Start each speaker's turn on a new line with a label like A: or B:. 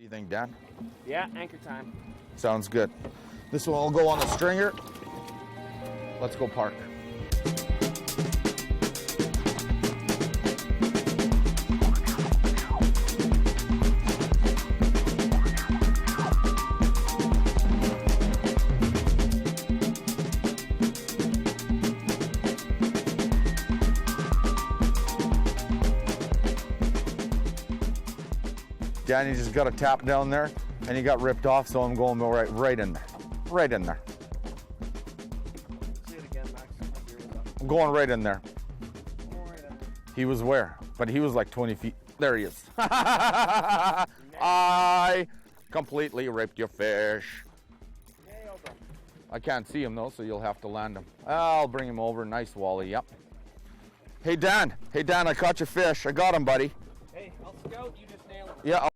A: You think, Dan?
B: Yeah, anchor time.
A: Sounds good. This one will go on the stringer. Let's go park. Danny just got a tap down there, and he got ripped off, so I'm going right in there. Right in there.
B: Say it again, Max. My gear was up.
A: I'm going right in there.
B: Going right in there.
A: He was where? But he was like 20 feet. There he is. I completely ripped your fish.
B: Nailed him.
A: I can't see him though, so you'll have to land him. I'll bring him over. Nice wally, yep. Hey Dan, I caught your fish. I got him, buddy.
B: Hey, I'll scout. You just nailed him.
A: Yeah.